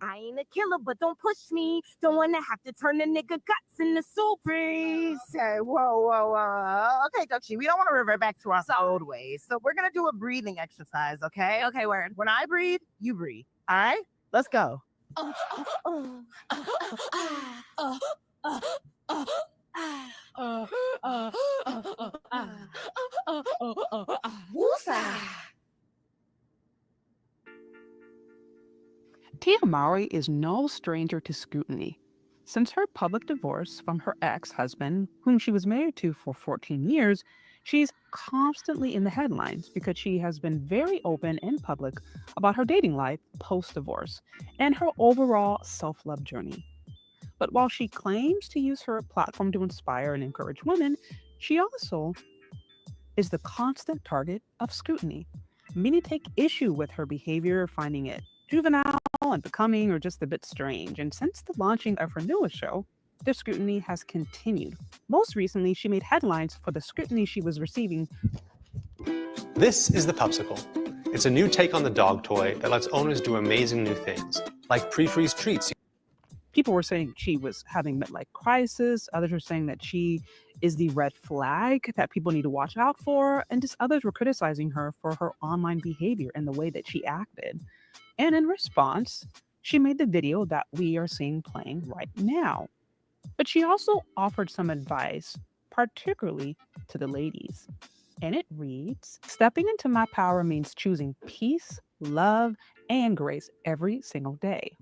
I ain't a killer, but don't push me. Don't wanna have to turn the nigga guts into soup, please. Whoa. Okay, Duxie, we don't want to revert back to our old ways. So we're gonna do a breathing exercise, okay? Okay, word. When I breathe, you breathe. All right? Let's go. Tia Mowry is no stranger to scrutiny. Since her public divorce from her ex-husband, whom she was married to for 14 years, she's constantly in the headlines because she has been very open in public about her dating life post-divorce and her overall self-love journey. But while she claims to use her platform to inspire and encourage women, she also is the constant target of scrutiny. Many take issue with her behavior, finding it juvenile and becoming or just a bit strange. And since the launching of her newest show, the scrutiny has continued. Most recently, she made headlines for the scrutiny she was receiving. This is the Popsicle. It's a new take on the dog toy that lets owners do amazing new things, like pre-freeze treats. People were saying she was having midlife crisis. Others were saying that she is the red flag that people need to watch out for. And just others were criticizing her for her online behavior and the way that she acted. And in response, she made the video that we are seeing playing right now. But she also offered some advice, particularly to the ladies. And it reads, stepping into my power means choosing peace, love, and grace every single day.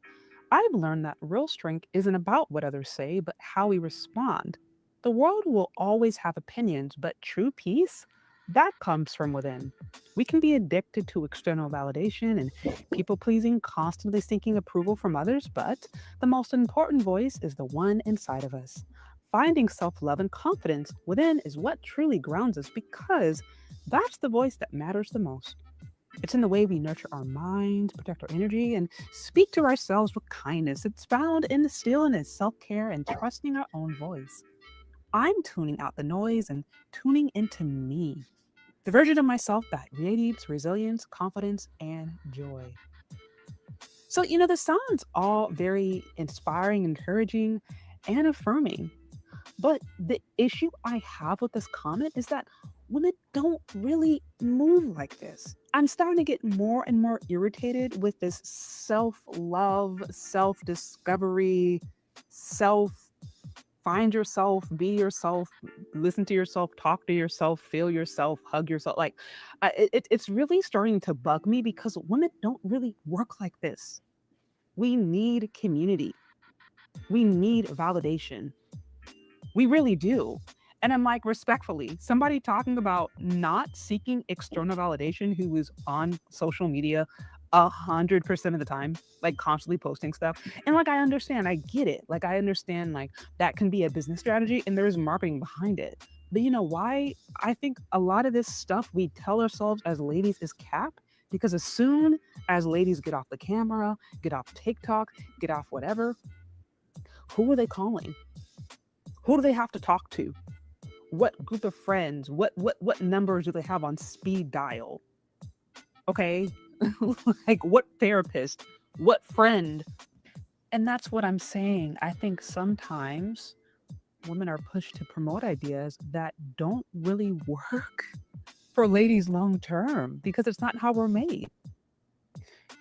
I've learned that real strength isn't about what others say, but how we respond. The world will always have opinions, but true peace, that comes from within. We can be addicted to external validation and people pleasing, constantly seeking approval from others, but the most important voice is the one inside of us. Finding self love and confidence within is what truly grounds us because that's the voice that matters the most. It's in the way we nurture our minds, protect our energy, and speak to ourselves with kindness. It's found in the stillness, self care, and trusting our own voice. I'm tuning out the noise and tuning into me, the version of myself that radiates resilience, confidence, and joy. So, this sounds all very inspiring, encouraging, and affirming. But the issue I have with this comment is that women don't really move like this. I'm starting to get more and more irritated with this self love, self discovery, self find yourself, be yourself, listen to yourself, talk to yourself, feel yourself, hug yourself. Like, it's really starting to bug me because women don't really work like this. We need community, we need validation. We really do. And I'm like, respectfully, somebody talking about not seeking external validation who is on social media 100% of the time, like constantly posting stuff. And like, I understand, I get it. Like, I understand, like, that can be a business strategy and there's marketing behind it. But you know why? I think a lot of this stuff we tell ourselves as ladies is cap because as soon as ladies get off the camera, get off TikTok, get off whatever, who are they calling? Who do they have to talk to? What group of friends? What numbers do they have on speed dial? Okay? Like what therapist? What friend? And that's what I'm saying. I think sometimes women are pushed to promote ideas that don't really work for ladies long term because it's not how we're made.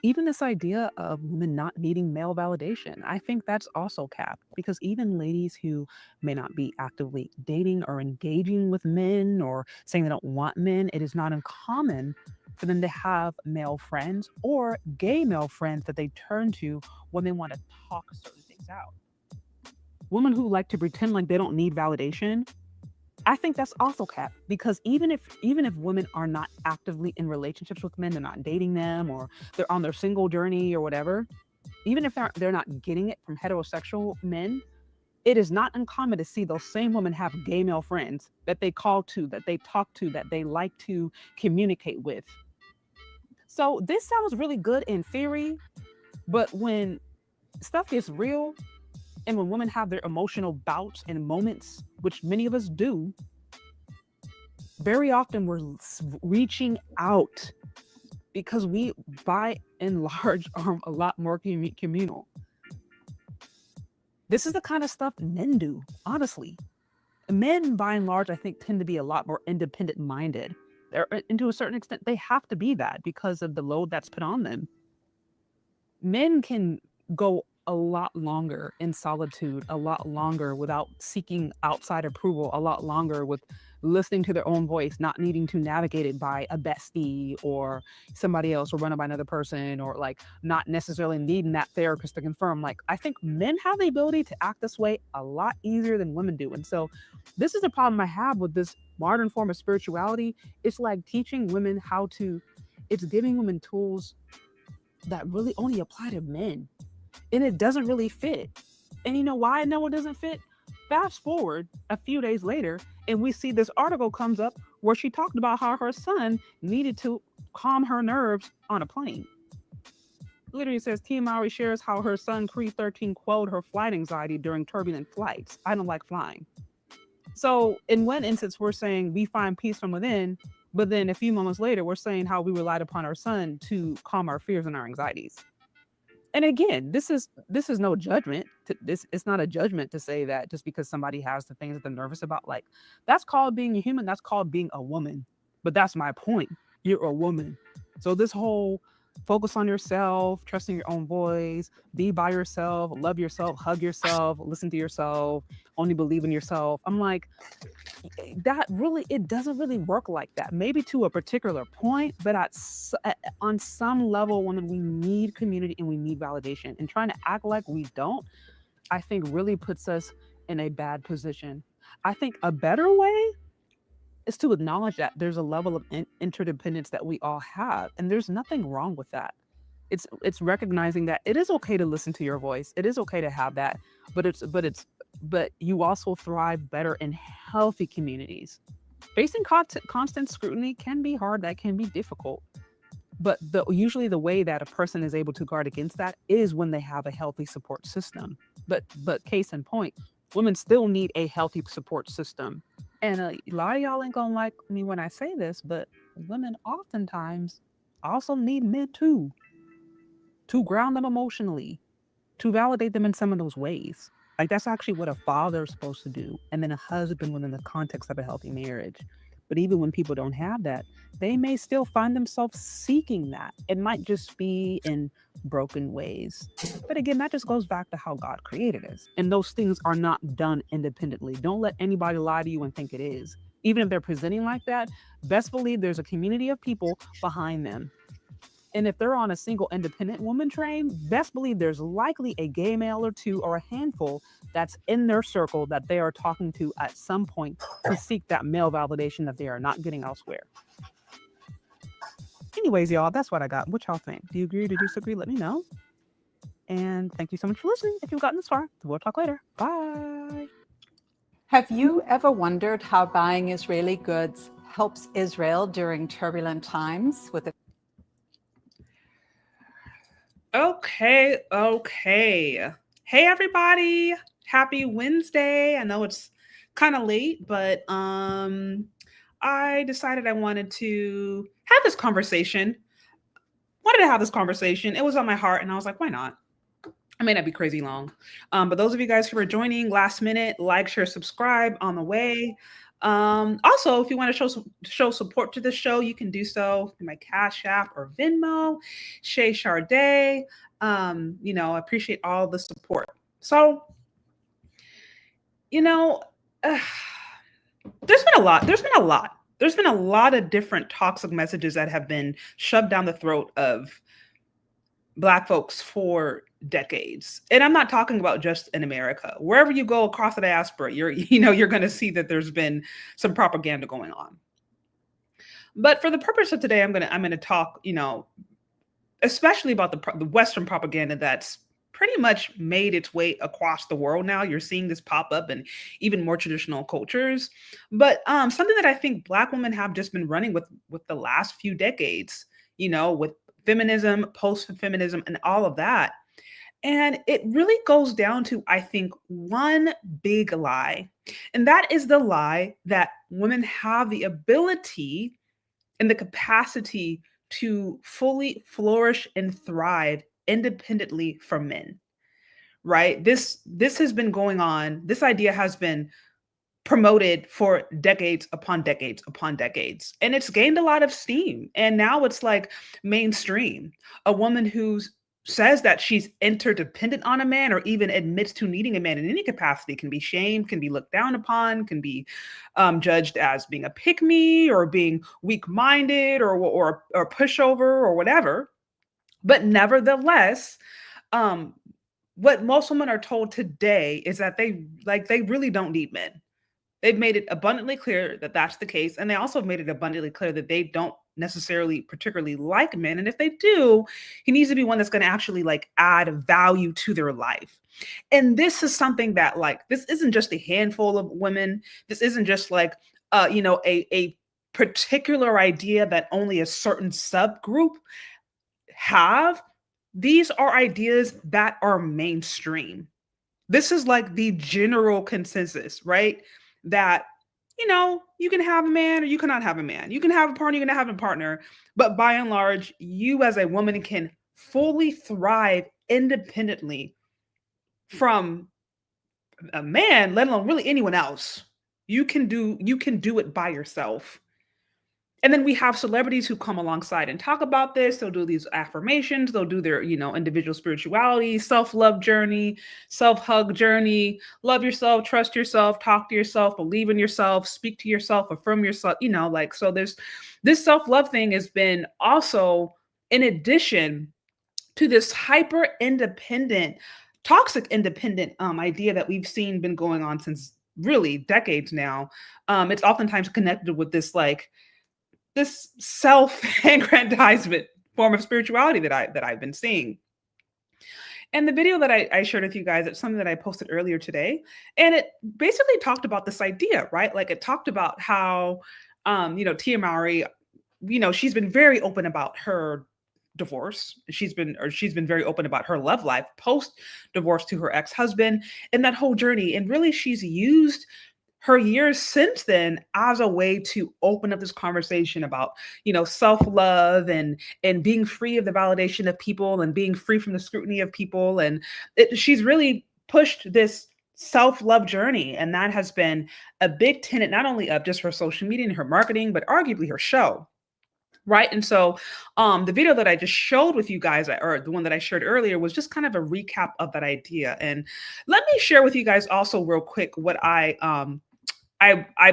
Even this idea of women not needing male validation, I think that's also capped because even ladies who may not be actively dating or engaging with men or saying they don't want men, it is not uncommon for them to have male friends or gay male friends that they turn to when they want to talk certain things out. Women who like to pretend like they don't need validation, I think that's also cap because even if women are not actively in relationships with men, they're not dating them or they're on their single journey or whatever, even if they're not getting it from heterosexual men, it is not uncommon to see those same women have gay male friends that they call to, that they talk to, that they like to communicate with. So this sounds really good in theory, but when stuff gets real and when women have their emotional bouts and moments, which many of us do, very often we're reaching out because we, by and large, are a lot more communal. This is the kind of stuff men do, honestly. Men, by and large, I think, tend to be a lot more independent minded. They're, and to a certain extent, they have to be that because of the load that's put on them. Men can go a lot longer in solitude, a lot longer without seeking outside approval, a lot longer with listening to their own voice, not needing to navigate it by a bestie or somebody else, or run it by another person, or like not necessarily needing that therapist to confirm. Like, I think men have the ability to act this way a lot easier than women do. And so this is the problem I have with this modern form of spirituality. It's like teaching women how to, it's giving women tools that really only apply to men, and it doesn't really fit. And you know why I know it doesn't fit? Fast forward a few days later, and we see this article comes up where she talked about how her son needed to calm her nerves on a plane. Literally says Tia Mowry shares how her son Creed 13 quelled her flight anxiety during turbulent flights. I don't like flying. So in one instance, we're saying we find peace from within, but then a few moments later, we're saying how we relied upon our son to calm our fears and our anxieties. And again, this is no judgment. This, it's not a judgment to say that just because somebody has the things that they're nervous about, like, that's called being a human. That's called being a woman. But that's my point. You're a woman. So this whole focus on yourself, trusting your own voice, be by yourself, love yourself, hug yourself, listen to yourself, only believe in yourself. I'm like, that really, it doesn't really work like that. Maybe to a particular point, but on some level, when we need community and we need validation, and trying to act like we don't, I think really puts us in a bad position. I think a better way is to acknowledge that there's a level of interdependence that we all have, and there's nothing wrong with that. It's recognizing that it is okay to listen to your voice. It is okay to have that, but you also thrive better in healthy communities. Facing constant scrutiny can be hard. That can be difficult. But usually the way that a person is able to guard against that is when they have a healthy support system. But case in point, women still need a healthy support system. And a lot of y'all ain't gonna like me when I say this, but women oftentimes also need men too, to ground them emotionally, to validate them in some of those ways. Like, that's actually what a father is supposed to do, and then a husband within the context of a healthy marriage. But even when people don't have that, they may still find themselves seeking that. It might just be in broken ways. But again, that just goes back to how God created us. And those things are not done independently. Don't let anybody lie to you and think it is. Even if they're presenting like that, best believe there's a community of people behind them. And if they're on a single independent woman train, best believe there's likely a gay male or two, or a handful that's in their circle that they are talking to at some point to seek that male validation that they are not getting elsewhere. Anyways, y'all, that's what I got. What y'all think? Do you agree? Do you disagree? Let me know. And thank you so much for listening. If you've gotten this far, we'll talk later. Bye. Have you ever wondered how buying Israeli goods helps Israel during turbulent times with the Okay. Hey, everybody. Happy Wednesday. I know it's kind of late, but I decided I wanted to have this conversation. It was on my heart, and I was like, why not? I may not be crazy long. But those of you guys who are joining last minute, like, share, subscribe on the way. Also, if you want to show support to the show, you can do so through my Cash App or Venmo, Shay Charday. I appreciate all the support. So, there's been a lot. There's been a lot of different toxic messages that have been shoved down the throat of Black folks for decades. And I'm not talking about just in America. Wherever you go across the diaspora, you're going to see that there's been some propaganda going on. But for the purpose of today, I'm going to talk, especially about the Western propaganda that's pretty much made its way across the world now. You're seeing this pop up in even more traditional cultures. But something that I think Black women have just been running with the last few decades, with feminism, post-feminism, and all of that. And it really goes down to, I think, one big lie. And that is the lie that women have the ability and the capacity to fully flourish and thrive independently from men, right? This has been going on. This idea has been promoted for decades upon decades upon decades. And it's gained a lot of steam. And now it's like mainstream. A woman who says that she's interdependent on a man or even admits to needing a man in any capacity can be shamed, can be looked down upon, can be judged as being a pick-me or being weak-minded or pushover or whatever. But nevertheless, what most women are told today is that they really don't need men. They've made it abundantly clear that that's the case. And they also have made it abundantly clear that they don't necessarily particularly like men. And if they do, he needs to be one that's going to actually like add value to their life. And this is something that like, this isn't just a handful of women. This isn't just like, a particular idea that only a certain subgroup have. These are ideas that are mainstream. This is like the general consensus, right? That, you can have a man or you cannot have a man. You can have a partner, you can have a partner. But by and large, you as a woman can fully thrive independently from a man, let alone really anyone else. You can do it by yourself. And then we have celebrities who come alongside and talk about this. They'll do these affirmations. They'll do their, individual spirituality, self-love journey, self-hug journey, love yourself, trust yourself, talk to yourself, believe in yourself, speak to yourself, affirm yourself, so there's this self-love thing has been also in addition to this hyper independent, toxic independent idea that we've seen been going on since really decades now. It's oftentimes connected with this this self-aggrandizement form of spirituality that I've been seeing. And the video that I shared with you guys, it's something that I posted earlier today. And it basically talked about this idea, right? Like it talked about how, Tia Mowry, she's been very open about her divorce. She's been very open about her love life post-divorce to her ex-husband and that whole journey. And really she's used her years since then as a way to open up this conversation about, self-love and being free of the validation of people and being free from the scrutiny of people. And she's really pushed this self-love journey. And that has been a big tenet, not only of just her social media and her marketing, but arguably her show. Right. And so the video that I just showed with you guys, or the one that I shared earlier, was just kind of a recap of that idea. And let me share with you guys also real quick what I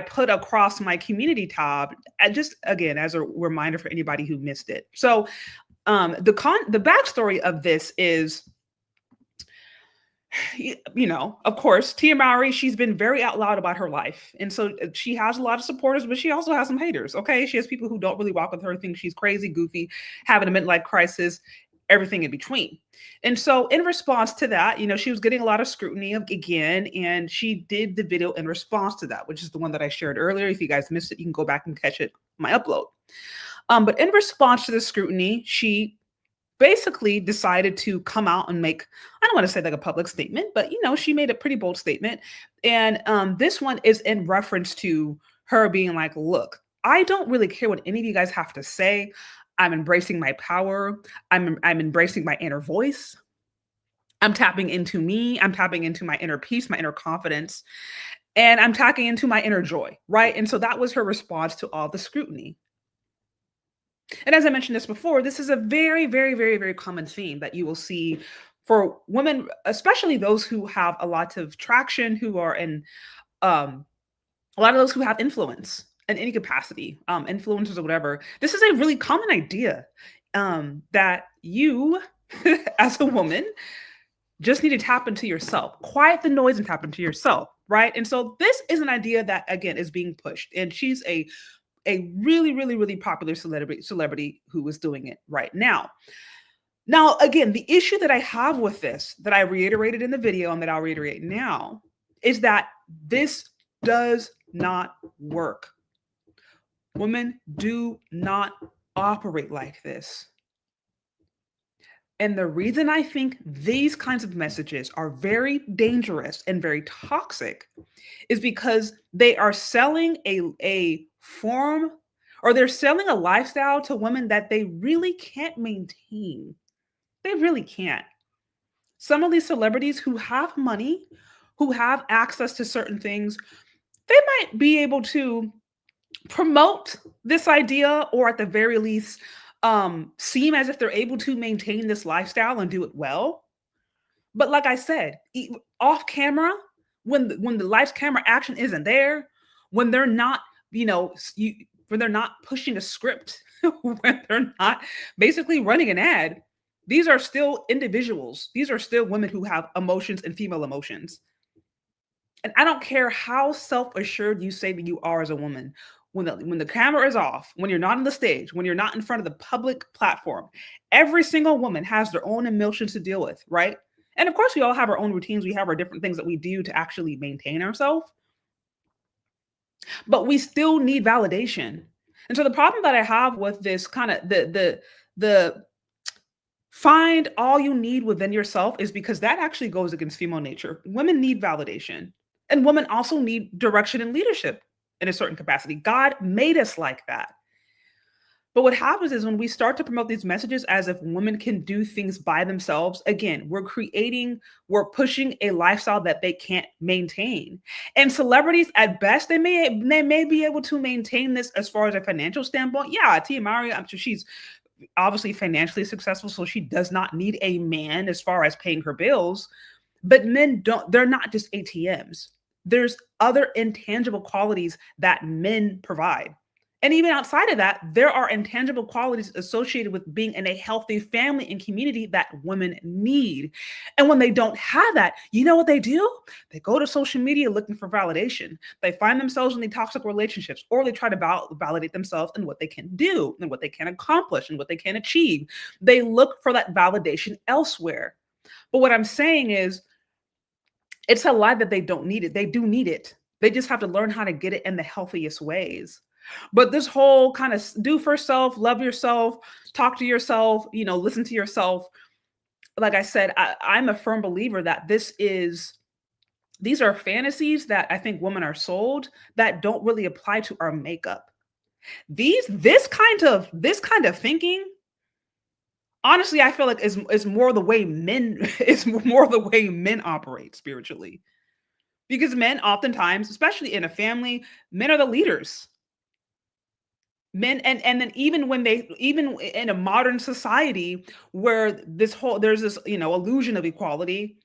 put across my community tab, just again, as a reminder for anybody who missed it. So the backstory of this is, of course, Tia Mowry, she's been very out loud about her life. And so she has a lot of supporters, but she also has some haters. Okay. She has people who don't really walk with her, think she's crazy, goofy, having a midlife crisis, everything in between. And so in response to that, she was getting a lot of scrutiny again, and she did the video in response to that, which is the one that I shared earlier. If you guys missed it, you can go back and catch it, my upload. But in response to the scrutiny, she basically decided to come out and make, I don't want to say like a public statement, but, she made a pretty bold statement. And this one is in reference to her being like, look, I don't really care what any of you guys have to say. I'm embracing my power. I'm embracing my inner voice. I'm tapping into me. I'm tapping into my inner peace, my inner confidence, and I'm tapping into my inner joy, right? And so that was her response to all the scrutiny. And as I mentioned this before, this is a very, very, very, very common theme that you will see for women, especially those who have a lot of traction, who are in a lot of those who have influence in any capacity, influencers or whatever. This is a really common idea that you, as a woman, just need to tap into yourself, quiet the noise and tap into yourself, right? And so this is an idea that, again, is being pushed. And she's a really, really, really popular celebrity who is doing it right now. Now, again, the issue that I have with this, that I reiterated in the video and that I'll reiterate now, is that this does not work. Women do not operate like this. And the reason I think these kinds of messages are very dangerous and very toxic is because they are selling a form or they're selling a lifestyle to women that they really can't maintain. They really can't. Some of these celebrities who have money, who have access to certain things, they might be able to promote this idea, or at the very least seem as if they're able to maintain this lifestyle and do it well. But like I said, off camera, when the lights camera action isn't there, when they're not, when they're not pushing a script, when they're not basically running an ad, these are still individuals. These are still women who have emotions and female emotions. And I don't care how self-assured you say that you are as a woman. When the camera is off, when you're not on the stage, when you're not in front of the public platform, every single woman has their own emotions to deal with, right? And of course, we all have our own routines. We have our different things that we do to actually maintain ourselves. But we still need validation. And so the problem that I have with this kind of the find all you need within yourself is because that actually goes against female nature. Women need validation. And women also need direction and leadership in a certain capacity. God made us like that. But what happens is when we start to promote these messages as if women can do things by themselves, again, we're pushing a lifestyle that they can't maintain. And celebrities, at best, they may be able to maintain this as far as a financial standpoint. Yeah, Tia Mowry, I'm sure she's obviously financially successful, so she does not need a man as far as paying her bills. But men they're not just ATMs. There's other intangible qualities that men provide. And even outside of that, there are intangible qualities associated with being in a healthy family and community that women need. And when they don't have that, you know what they do? They go to social media looking for validation. They find themselves in the toxic relationships, or they try to validate themselves in what they can do and what they can accomplish and what they can achieve. They look for that validation elsewhere. But what I'm saying is, it's a lie that they don't need it. They do need it. They just have to learn how to get it in the healthiest ways. But this whole kind of do for self, love yourself, talk to yourself, listen to yourself. Like I said, I'm a firm believer that these are fantasies that I think women are sold that don't really apply to our makeup. This kind of thinking, honestly, I feel like is more the way men is more the way men operate spiritually. Because men oftentimes, especially in a family, men are the leaders. Men and then even in a modern society where there's this illusion of equality,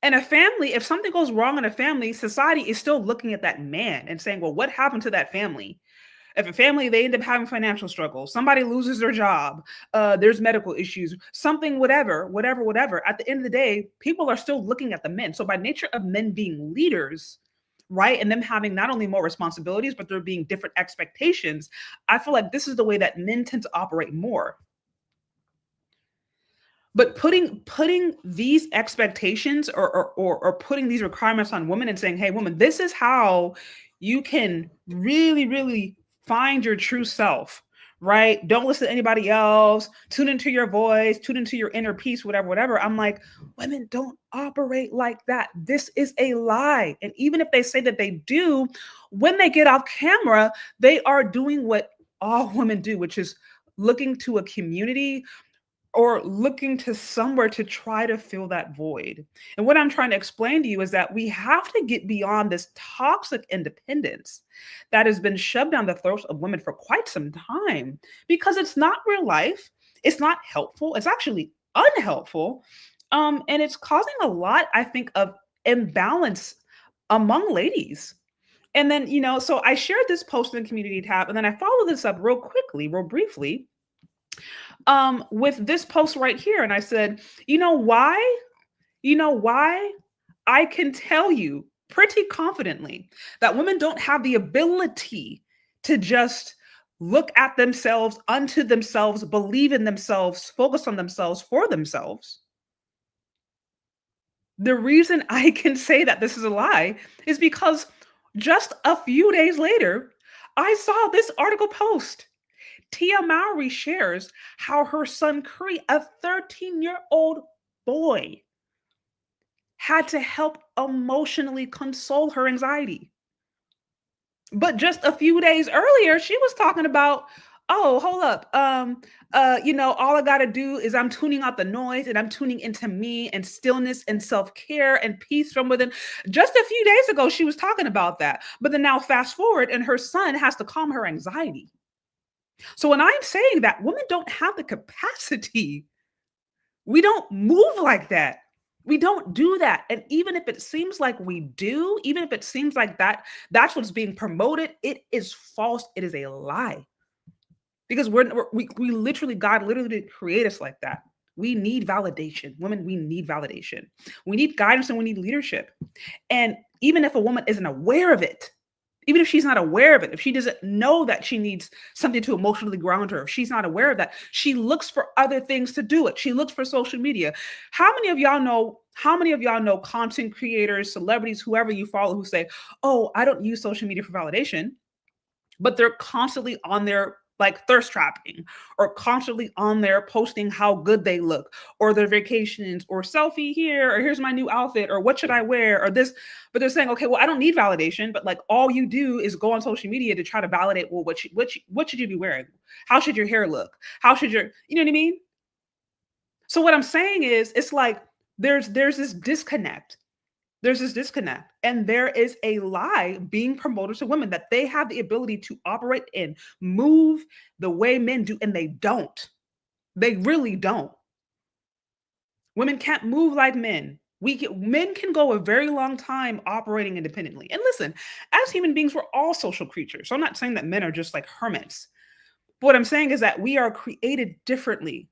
in a family, if something goes wrong in a family, society is still looking at that man and saying, well, what happened to that family? If a family, they end up having financial struggles, somebody loses their job, there's medical issues, something, whatever, at the end of the day, people are still looking at the men. So by nature of men being leaders, right, and them having not only more responsibilities, but there being different expectations, I feel like this is the way that men tend to operate more. But putting these expectations or putting these requirements on women and saying, hey, woman, this is how you can really, really find your true self, right? Don't listen to anybody else. Tune into your voice, tune into your inner peace, whatever. I'm like, women don't operate like that. This is a lie. And even if they say that they do, when they get off camera, they are doing what all women do, which is looking to a community or looking to somewhere to try to fill that void. And what I'm trying to explain to you is that we have to get beyond this toxic independence that has been shoved down the throats of women for quite some time, because it's not real life. It's not helpful. It's actually unhelpful. And it's causing a lot, I think, of imbalance among ladies. And then, so I shared this post in the community tab, and then I followed this up real briefly, with this post right here. And I said, you know why? I can tell you pretty confidently that women don't have the ability to just look at themselves, unto themselves, believe in themselves, focus on themselves for themselves. The reason I can say that this is a lie is because just a few days later, I saw this article post. Tia Mowry shares how her son Curry, a 13-year-old boy, had to help emotionally console her anxiety. But just a few days earlier, she was talking about, oh, hold up. All I gotta do is I'm tuning out the noise and I'm tuning into me and stillness and self-care and peace from within. Just a few days ago, she was talking about that. But then now fast forward, and her son has to calm her anxiety. So when I'm saying that, women don't have the capacity. We don't move like that. We don't do that. And even if it seems like we do, even if it seems like that's what's being promoted, it is false. It is a lie. Because we literally, God literally didn't create us like that. We need validation. Women, we need validation. We need guidance and we need leadership. And even if a woman isn't aware of it, even if she's not aware of it, if she doesn't know that she needs something to emotionally ground her, if she's not aware of that, she looks for other things to do it. She looks for social media. How many of y'all know content creators, celebrities, whoever you follow, who say, oh, I don't use social media for validation, but they're constantly on there like thirst trapping, or constantly on there posting how good they look, or their vacations, or selfie here, or here's my new outfit, or what should I wear, or this. But they're saying, okay, well, I don't need validation, but like all you do is go on social media to try to validate, well, what should you be wearing? How should your hair look? How should you know what I mean? So what I'm saying is, it's like there's this disconnect. There's this disconnect, and there is a lie being promoted to women that they have the ability to operate and move the way men do, and they don't. They really don't. Women can't move like men. Men can go a very long time operating independently. And listen, as human beings, we're all social creatures. So I'm not saying that men are just like hermits. But what I'm saying is that we are created differently.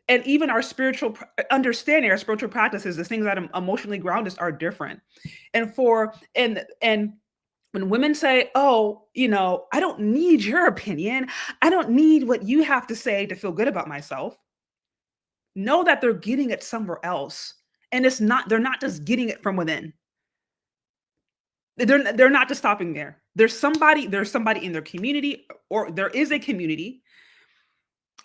And even our spiritual understanding, our spiritual practices, the things that emotionally ground us are different. And when women say, oh, I don't need your opinion, I don't need what you have to say to feel good about myself, know that they're getting it somewhere else. And they're not just getting it from within. They're not just stopping there. There's somebody in their community, or there is a community.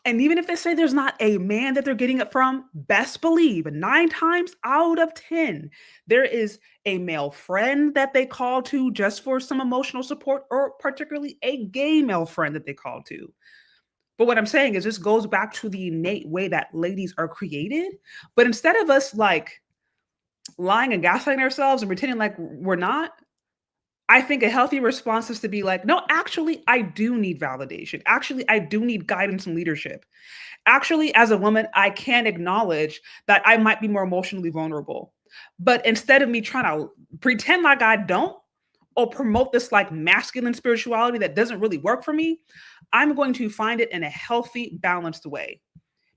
And even if they say there's not a man that they're getting it from, best believe 9 times out of 10, there is a male friend that they call to just for some emotional support, or particularly a gay male friend that they call to. But what I'm saying is this goes back to the innate way that ladies are created. But instead of us like lying and gaslighting ourselves and pretending like we're not, I think a healthy response is to be like, no, actually, I do need validation. Actually, I do need guidance and leadership. Actually, as a woman, I can acknowledge that I might be more emotionally vulnerable. But instead of me trying to pretend like I don't, or promote this like masculine spirituality that doesn't really work for me, I'm going to find it in a healthy, balanced way.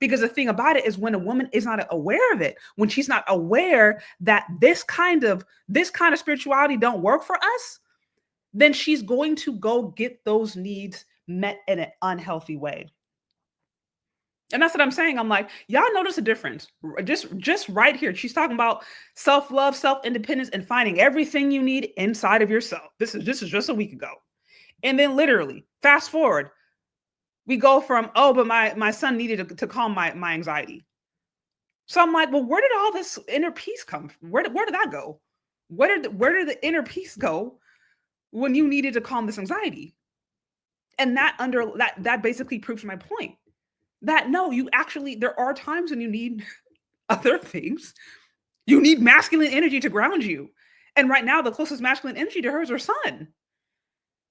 Because the thing about it is, when a woman is not aware of it, when she's not aware that this kind of spirituality don't work for us, then she's going to go get those needs met in an unhealthy way. And that's what I'm saying. I'm like, y'all notice a difference. Just right here. She's talking about self-love, self-independence, and finding everything you need inside of yourself. This is just a week ago. And then literally, fast forward, we go from, oh, but my son needed to calm my anxiety. So I'm like, well, where did all this inner peace come from? Where did that go? Where did the inner peace go when you needed to calm this anxiety? And that basically proves my point. That no, there are times when you need other things. You need masculine energy to ground you. And right now, the closest masculine energy to her is her son.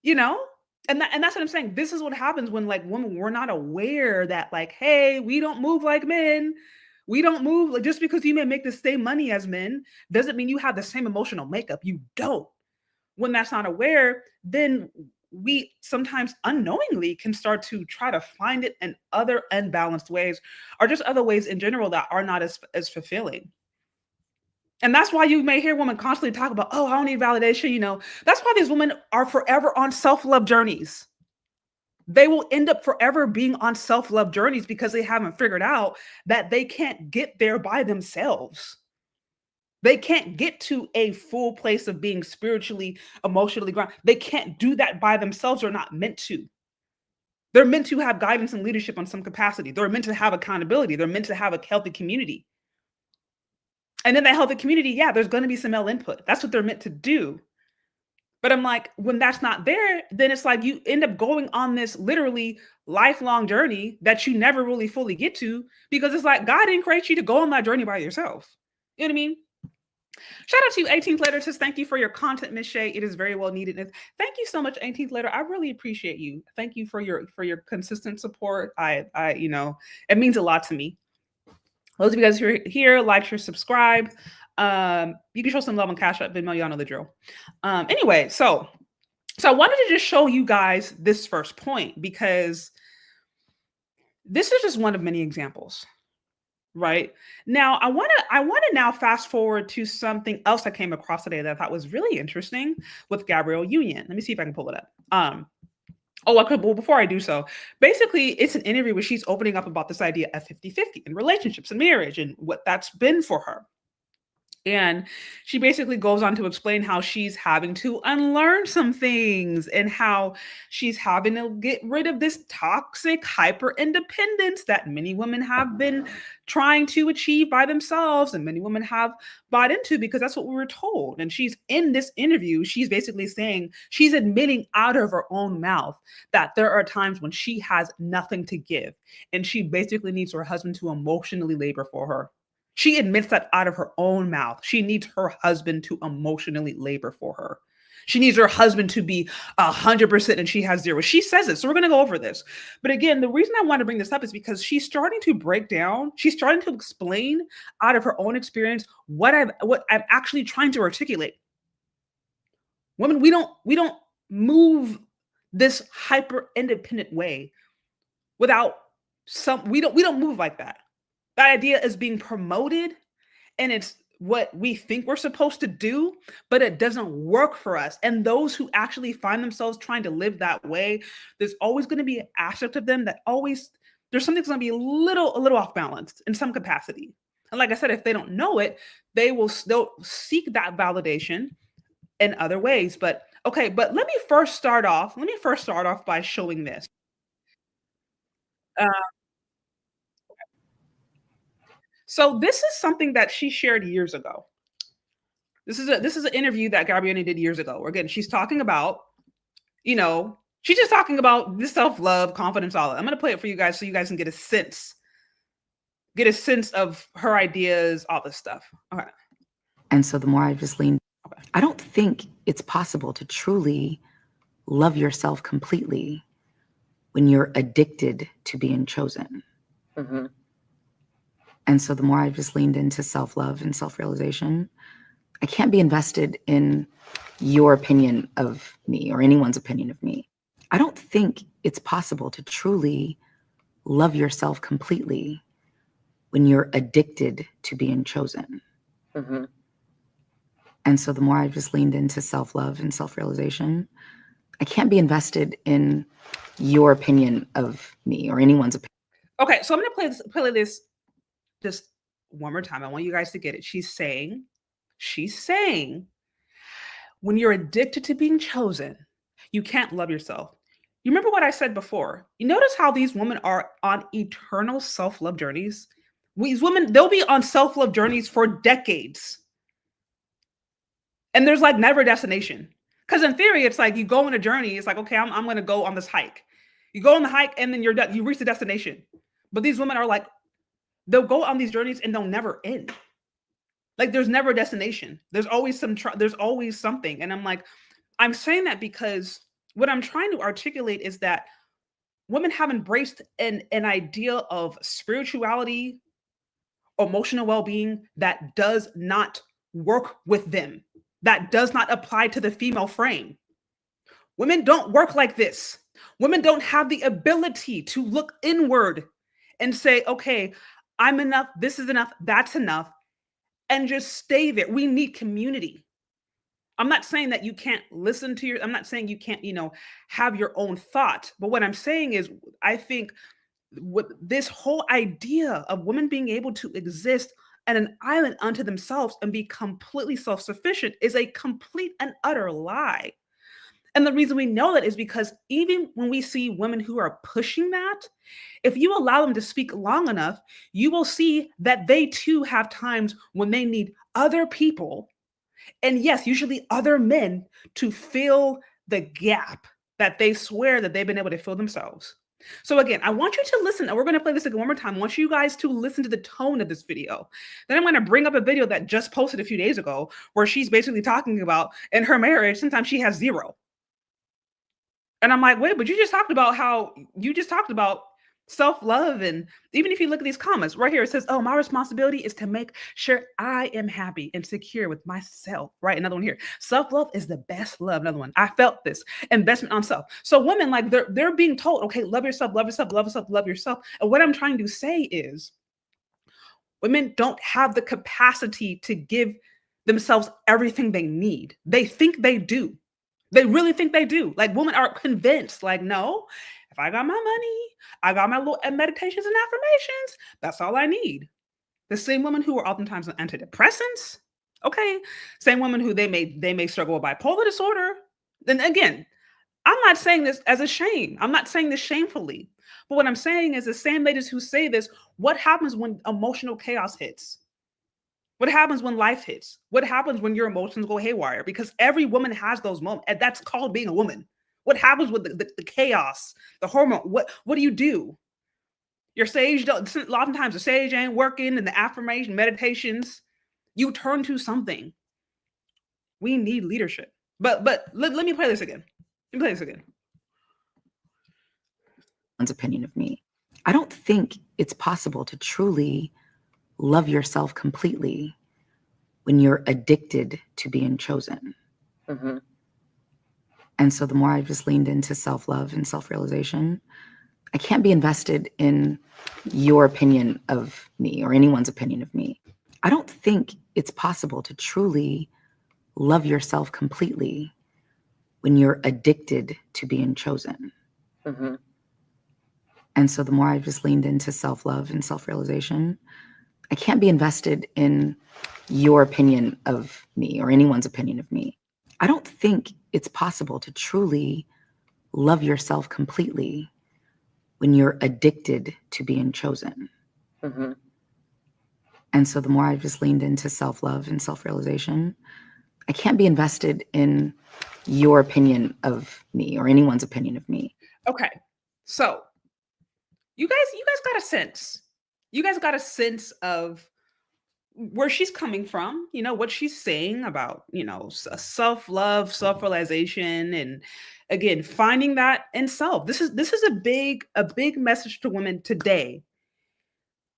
And that's what I'm saying. This is what happens when like women, we're not aware that like, hey, we don't move like men. We don't move like, just because you may make the same money as men doesn't mean you have the same emotional makeup. You don't. When that's not aware, then we sometimes unknowingly can start to try to find it in other unbalanced ways, or just other ways in general that are not as fulfilling. And that's why you may hear women constantly talk about, oh, I don't need validation. That's why these women are forever on self-love journeys. They will end up forever being on self-love journeys because they haven't figured out that they can't get there by themselves. They can't get to a full place of being spiritually, emotionally grounded. They can't do that by themselves. They're not meant to. They're meant to have guidance and leadership on some capacity. They're meant to have accountability. They're meant to have a healthy community. And in that healthy community, yeah, there's going to be some male input. That's what they're meant to do. But I'm like, when that's not there, then it's like you end up going on this literally lifelong journey that you never really fully get to, because it's like God didn't create you to go on that journey by yourself. You know what I mean? Shout out to you, 18th letter. Says thank you for your content, Miss Shay. It is very well needed. And thank you so much, 18th letter. I really appreciate you. Thank you for your consistent support. It means a lot to me. Those of you guys who are here, like, share, subscribe. You can show some love on Cash App, Venmo. Y'all know the drill. Anyway, so I wanted to just show you guys this first point, because this is just one of many examples. Right now, I want to now fast forward to something else I came across today that I thought was really interesting with Gabrielle Union. Let me see if I can pull it up. Well, before I do so, basically, it's an interview where she's opening up about this idea of 50-50 in relationships and marriage and what that's been for her. And she basically goes on to explain how she's having to unlearn some things and how she's having to get rid of this toxic hyper independence that many women have been trying to achieve by themselves, and many women have bought into because that's what we were told. And she's in this interview, she's basically saying, she's admitting out of her own mouth that there are times when she has nothing to give, and she basically needs her husband to emotionally labor for her. She admits that out of her own mouth. She needs her husband to emotionally labor for her. She needs her husband to be 100% and she has 0. She says it. So we're going to go over this. But again, the reason I want to bring this up is because she's starting to break down. She's starting to explain out of her own experience what I'm actually trying to articulate. Women, we don't move this hyper independent way without we don't move like that. That idea is being promoted, and it's what we think we're supposed to do, but it doesn't work for us. And those who actually find themselves trying to live that way, there's always going to be an aspect of them that there's something that's going to be a little off balance in some capacity. And like I said, if they don't know it, they'll seek that validation in other ways. But let me first start off by showing this. So this is something that she shared years ago. This is an interview that Gabrielle did years ago. Where again, she's talking about, she's just talking about this self-love, confidence, all that. I'm going to play it for you guys so you guys can get a sense of her ideas, all this stuff. Okay. And so the more I've just leaned, I don't think it's possible to truly love yourself completely when you're addicted to being chosen. Mm-hmm. And so the more I've just leaned into self-love and self-realization, I can't be invested in your opinion of me or anyone's opinion of me. I don't think it's possible to truly love yourself completely when you're addicted to being chosen. Mm-hmm. And so the more I've just leaned into self-love and self-realization, I can't be invested in your opinion of me or anyone's opinion. Okay, so I'm going to play this just one more time. I want you guys to get it. She's saying, when you're addicted to being chosen, you can't love yourself. You remember what I said before? You notice how these women are on eternal self-love journeys? These women, they'll be on self-love journeys for decades. And there's like never a destination. Because in theory, it's like you go on a journey. It's like, okay, I'm going to go on this hike. You go on the hike and then you're done. You reach the destination. But these women are like, they'll go on these journeys and they'll never end. Like there's never a destination. There's always there's always something. And I'm like, I'm saying that because what I'm trying to articulate is that women have embraced an idea of spirituality, emotional well-being that does not work with them, that does not apply to the female frame. Women don't work like this. Women don't have the ability to look inward and say, okay, I'm enough, this is enough, that's enough, and just stay there. We need community. I'm not saying that you can't listen to I'm not saying you can't, have your own thought. But what I'm saying is, I think with this whole idea of women being able to exist on an island unto themselves and be completely self-sufficient is a complete and utter lie. And the reason we know that is because even when we see women who are pushing that, if you allow them to speak long enough, you will see that they too have times when they need other people And yes, usually other men to fill the gap that they swear that they've been able to fill themselves. So again, I want you to listen, and we're going to play this again one more time. I want you guys to listen to the tone of this video. Then I'm going to bring up a video that just posted a few days ago where she's basically talking about in her marriage, sometimes she has 0. And I'm like, wait, but you just talked about self-love. And even if you look at these comments right here, it says, oh, my responsibility is to make sure I am happy and secure with myself, right? Another one here. Self-love is the best love. Another one. I felt this investment on self. So women, like they're being told, okay, love yourself, love yourself, love yourself, love yourself. And what I'm trying to say is women don't have the capacity to give themselves everything they need. They think they do. They really think they do. Like women are convinced, like, no, if I got my money, I got my little meditations and affirmations, that's all I need. The same women who are oftentimes on antidepressants, okay, same women who they may struggle with bipolar disorder. Then again, I'm not saying this as a shame. I'm not saying this shamefully. But what I'm saying is the same ladies who say this, what happens when emotional chaos hits? What happens when life hits? What happens when your emotions go haywire? Because every woman has those moments, and that's called being a woman. What happens with the chaos, the hormone? What do you do? Your sage, a lot of times the sage ain't working, and the affirmation, meditations, you turn to something. We need leadership. But let me play this again. Let me play this again. One's opinion of me. I don't think it's possible to truly love yourself completely when you're addicted to being chosen. Mm-hmm. And so the more I've just leaned into self-love and self-realization, I can't be invested in your opinion of me or anyone's opinion of me. I don't think it's possible to truly love yourself completely when you're addicted to being chosen. Mm-hmm. And so the more I've just leaned into self-love and self-realization, I can't be invested in your opinion of me or anyone's opinion of me. I don't think it's possible to truly love yourself completely when you're addicted to being chosen. Mm-hmm. And so the more I've just leaned into self-love and self-realization, I can't be invested in your opinion of me or anyone's opinion of me. Okay. So you guys got a sense. You guys got a sense of where she's coming from, what she's saying about, self-love, self-realization, and again, finding that in self. This is a big message to women today.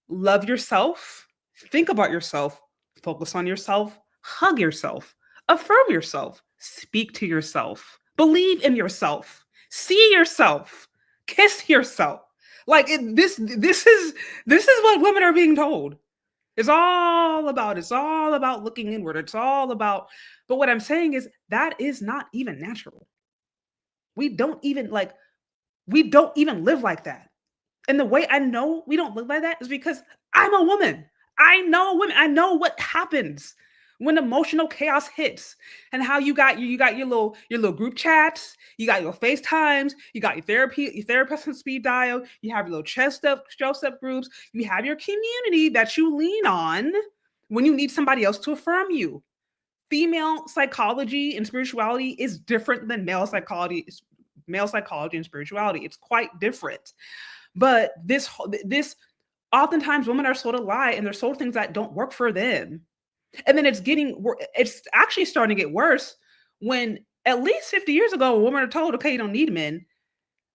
Love yourself, think about yourself, focus on yourself, hug yourself, affirm yourself, speak to yourself, believe in yourself, see yourself, kiss yourself. Like this is what women are being told. It's all about looking inward. It's all about, but what I'm saying is that is not even natural. We don't even live like that. And the way I know we don't live like that is because I'm a woman. I know women. I know what happens when emotional chaos hits, and how you got your little group chats, you got your FaceTimes, you got your therapist on speed dial, you have your little chest up groups, you have your community that you lean on when you need somebody else to affirm you. Female psychology and spirituality is different than male psychology and spirituality. It's quite different. But this oftentimes women are sold a lie, and they're sold things that don't work for them. And then it's actually starting to get worse when at least 50 years ago, women are told, okay, you don't need men.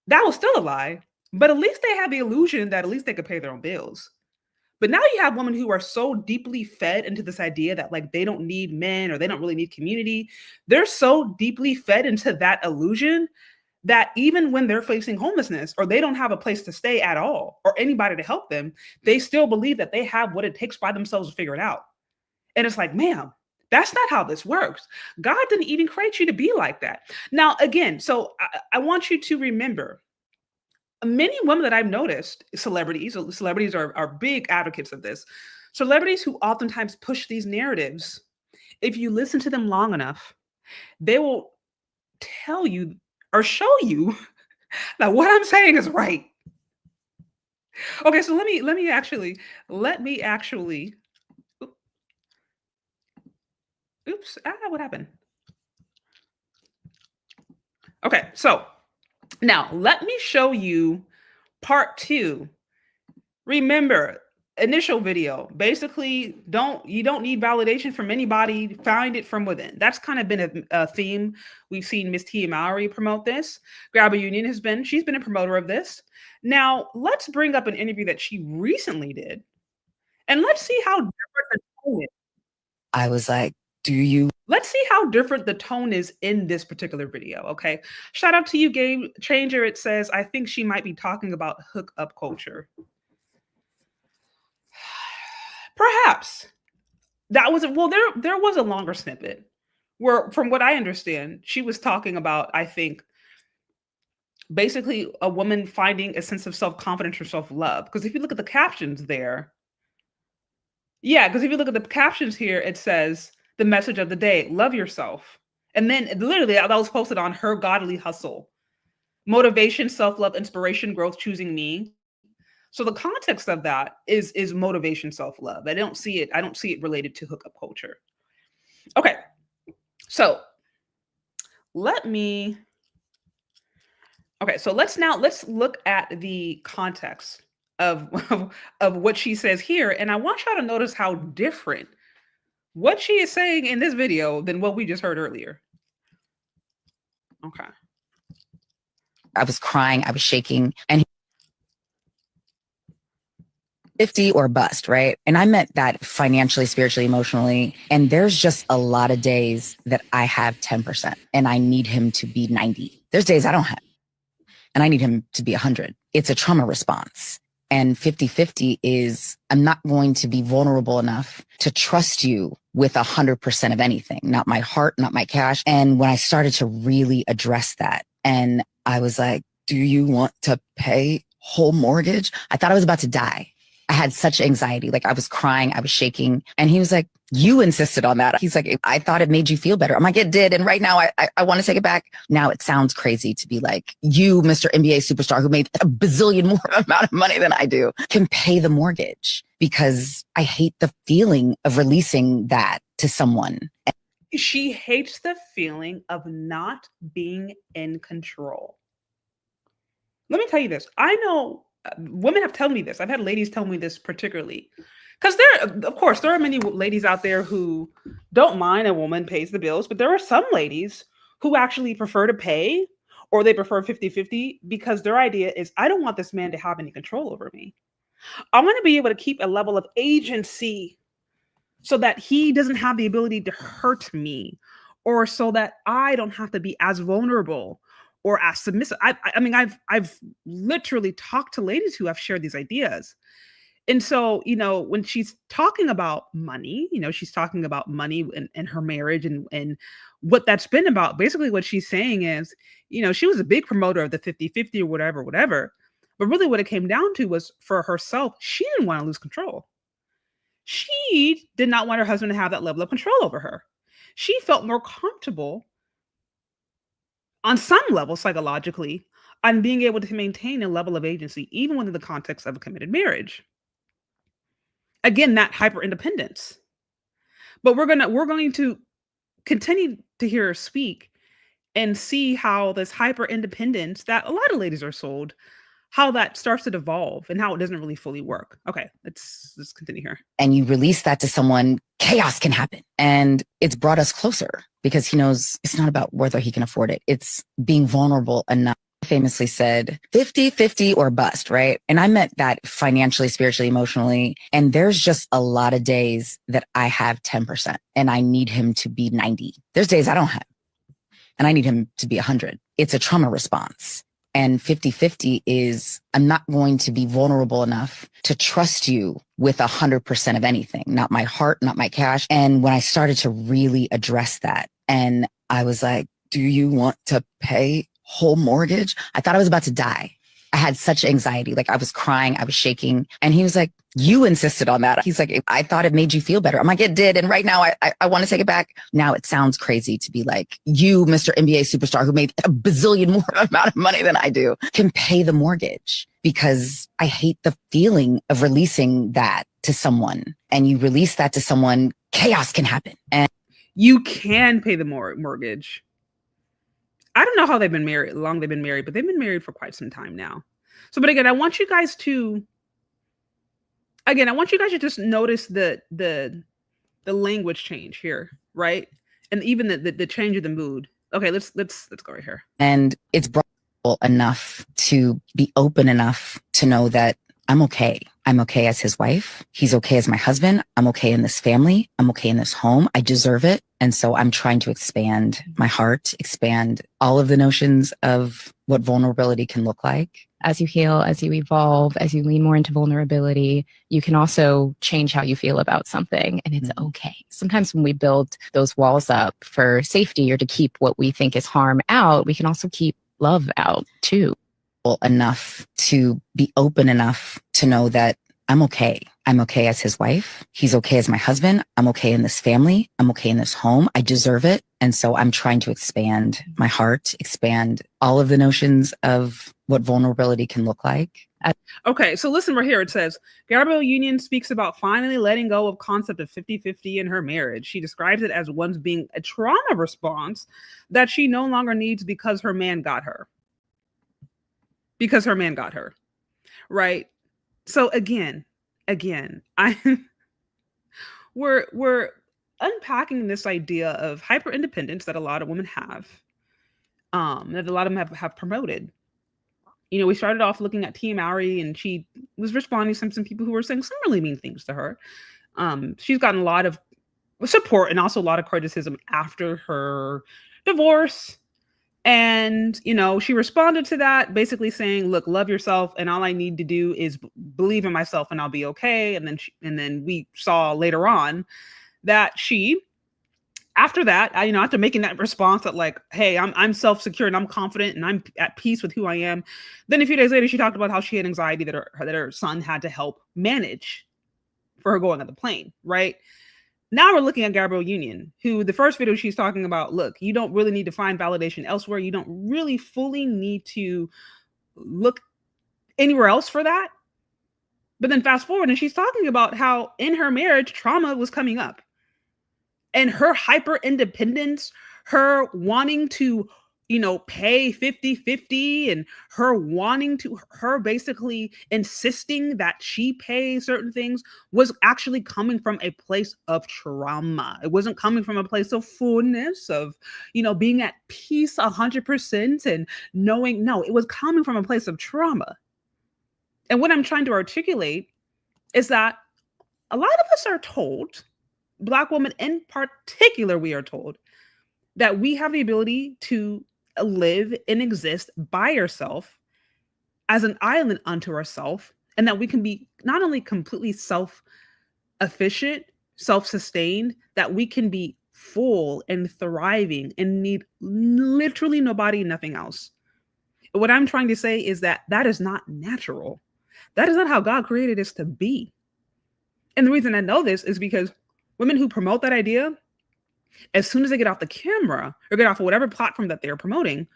That was still a lie, but at least they had the illusion that at least they could pay their own bills. But now you have women who are so deeply fed into this idea that like they don't need men or they don't really need community. They're so deeply fed into that illusion that even when they're facing homelessness or they don't have a place to stay at all or anybody to help them, they still believe that they have what it takes by themselves to figure it out. And it's like, ma'am, that's not how this works. God didn't even create you to be like that. Now, again, so I want you to remember, many women that I've noticed, celebrities are big advocates of this. Celebrities who oftentimes push these narratives, if you listen to them long enough, they will tell you or show you that what I'm saying is right. Okay, so let me actually Oops. What happened? Okay, so now let me show you part 2. Remember, initial video, basically you don't need validation from anybody, find it from within. That's kind of been a theme. We've seen Miss Tia Mowry promote this. Grab a Union she's been a promoter of this. Now let's bring up an interview that she recently did, and let's see how different the tone is. I was like, Let's see how different the tone is in this particular video, okay? Shout out to you, Game Changer. It says, I think she might be talking about hookup culture. Perhaps. That was, well, there was a longer snippet where, from what I understand, she was talking about, I think, basically a woman finding a sense of self-confidence or self-love. Because if you look at the captions there, because if you look at the captions here, it says, the message of the day, love yourself. And then literally that was posted on Her Godly Hustle. Motivation, self-love, inspiration, growth, choosing me. So the context of that is motivation, self-love. I don't see it related to hookup culture. Okay. So let's look at the context of what she says here. And I want y'all to notice how different what she is saying in this video than what we just heard earlier. Okay. I was crying, I was shaking, and 50 or bust, right? And I meant that financially, spiritually, emotionally. And there's just a lot of days that I have 10% and I need him to be 90. There's days I don't have, and I need him to be 100. It's a trauma response. And 50-50 is, I'm not going to be vulnerable enough to trust you with 100% of anything, not my heart, not my cash. And when I started to really address that, and I was like, do you want to pay whole mortgage? I thought I was about to die. I had such anxiety. Like I was crying, I was shaking. And he was like, you insisted on that. He's like, I thought it made you feel better. I'm like, it did. And right now I want to take it back. Now it sounds crazy to be like, you, Mr. NBA superstar who made a bazillion more amount of money than I do, can pay the mortgage, because I hate the feeling of releasing that to someone. She hates the feeling of not being in control. Let me tell you this. I know women have told me this. I've had ladies tell me this particularly. Because there are many ladies out there who don't mind a woman pays the bills, but there are some ladies who actually prefer to pay, or they prefer 50-50, because their idea is, I don't want this man to have any control over me. I want to be able to keep a level of agency so that he doesn't have the ability to hurt me, or so that I don't have to be as vulnerable or as submissive. I mean, I've literally talked to ladies who have shared these ideas. And so, when she's talking about money, she's talking about money and her marriage and what that's been about. Basically, what she's saying is, she was a big promoter of the 50-50 or whatever. But really what it came down to was, for herself, she didn't want to lose control. She did not want her husband to have that level of control over her. She felt more comfortable on some level psychologically on being able to maintain a level of agency, even within the context of a committed marriage. Again, that hyper independence. But we're going to continue to hear her speak and see how this hyper independence that a lot of ladies are sold, how that starts to devolve and how it doesn't really fully work. Okay, let's continue here. And you release that to someone, chaos can happen. And it's brought us closer, because he knows it's not about whether he can afford it. It's being vulnerable enough. Famously said 50-50 or bust, right? And I meant that financially, spiritually, emotionally. And there's just a lot of days that I have 10% and I need him to be 90. There's days I don't have, and I need him to be 100. It's a trauma response. And 50-50 is, I'm not going to be vulnerable enough to trust you with 100% of anything, not my heart, not my cash. And when I started to really address that, and I was like, do you want to pay whole mortgage? I thought I was about to die. I had such anxiety. Like I was crying, I was shaking. And he was like, you insisted on that. He's like, I thought it made you feel better. I'm like, it did. And right now I want to take it back. Now it sounds crazy to be like, you, Mr. NBA superstar who made a bazillion more amount of money than I do, can pay the mortgage, because I hate the feeling of releasing that to someone. And you release that to someone, chaos can happen. And You can pay the mortgage. I don't know how they've been married, long they've been married, but they've been married for quite some time now. So, but again, I want you guys to just notice the language change here, right? And even the change of the mood. Okay, let's go right here. And it's enough to be open enough to know that I'm okay. I'm okay as his wife. He's okay as my husband. I'm okay in this family. I'm okay in this home. I deserve it. And so I'm trying to expand my heart, expand all of the notions of what vulnerability can look like. As you heal, as you evolve, as you lean more into vulnerability, you can also change how you feel about something, and it's okay. Sometimes when we build those walls up for safety or to keep what we think is harm out, we can also keep love out too. Enough to be open enough to know that I'm okay. I'm okay as his wife. He's okay as my husband. I'm okay in this family. I'm okay in this home. I deserve it. And so I'm trying to expand my heart, expand all of the notions of what vulnerability can look like. Okay, so listen right here. It says, Gabrielle Union speaks about finally letting go of concept of 50-50 in her marriage. She describes it as once being a trauma response that she no longer needs because her man got her. Because her man got her, right? So again, we're unpacking this idea of hyper independence that a lot of women have, that a lot of them have promoted. You know, we started off looking at Tia Mowry, and she was responding to some people who were saying some really mean things to her. She's gotten a lot of support and also a lot of criticism after her divorce. And, you know, she responded to that basically saying, look, love yourself. And all I need to do is believe in myself and I'll be okay. And then we saw later on that she, after that, after making that response that like, hey, I'm self-secure and I'm confident and I'm at peace with who I am. Then a few days later, she talked about how she had anxiety that her son had to help manage for her going on the plane, right? Now we're looking at Gabrielle Union, who the first video she's talking about, look, you don't really need to find validation elsewhere. You don't really fully need to look anywhere else for that. But then fast forward and she's talking about how in her marriage, trauma was coming up. And her hyper independence, her wanting to, pay 50-50 and her basically insisting that she pay certain things was actually coming from a place of trauma. It wasn't coming from a place of fullness, of, being at peace 100% and knowing, no, it was coming from a place of trauma. And what I'm trying to articulate is that a lot of us are told, Black women in particular, we are told that we have the ability to live and exist by ourselves as an island unto ourselves, and that we can be not only completely self-efficient, self-sustained, that we can be full and thriving and need literally nobody, nothing else. What I'm trying to say is that is not natural. That is not how God created us to be. And the reason I know this is because women who promote that idea, as soon as they get off the camera or get off of whatever platform that they're promoting,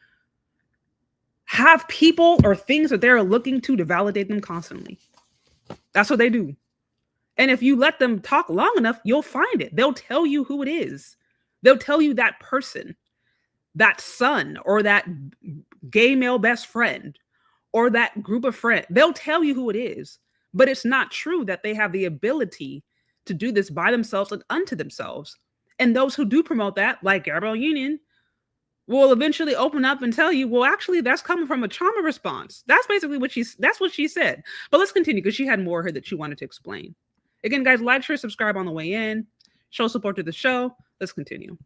have people or things that they're looking to validate them constantly. That's what they do. And if you let them talk long enough, you'll find it. They'll tell you who it is. They'll tell you that person, that son, or that gay male best friend, or that group of friends. They'll tell you who it is. But it's not true that they have the ability to do this by themselves and unto themselves. And those who do promote that, like Gabrielle Union, will eventually open up and tell you, well, actually, that's coming from a trauma response. That's basically what she said. But let's continue, because she had more here that she wanted to explain. Again, guys, like, share, subscribe on the way in. Show support to the show. Let's continue.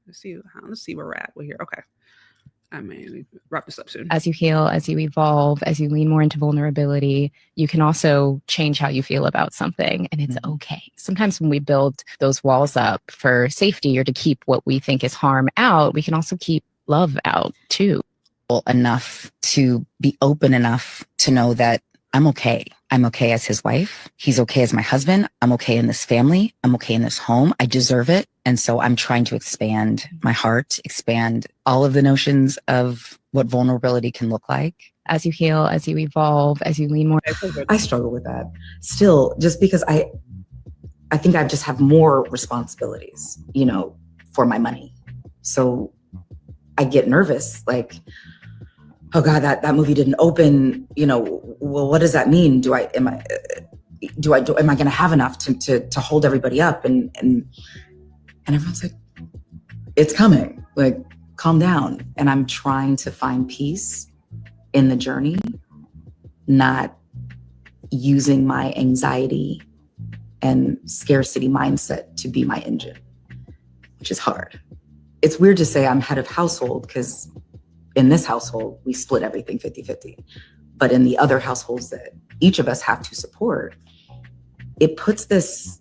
Let's see where we're at. We're here. Okay. We wrap this up soon. As you heal, as you evolve, as you lean more into vulnerability, you can also change how you feel about something, and it's okay. Sometimes when we build those walls up for safety or to keep what we think is harm out, we can also keep love out too. Enough to be open enough to know that I'm okay. I'm okay as his wife. He's okay as my husband. I'm okay in this family. I'm okay in this home. I deserve it. And so I'm trying to expand my heart, expand all of the notions of what vulnerability can look like. As you heal, as you evolve, as you lean more. I struggle with that still, just because I think I just have more responsibilities, for my money. So I get nervous, like, oh God, that movie didn't open, well, what does that mean? Am I going to have enough to hold everybody up? And everyone's like, it's coming, like, calm down. And I'm trying to find peace in the journey, not using my anxiety and scarcity mindset to be my engine, which is hard. It's weird to say I'm head of household because in this household, we split everything 50-50. But in the other households that each of us have to support, it puts there's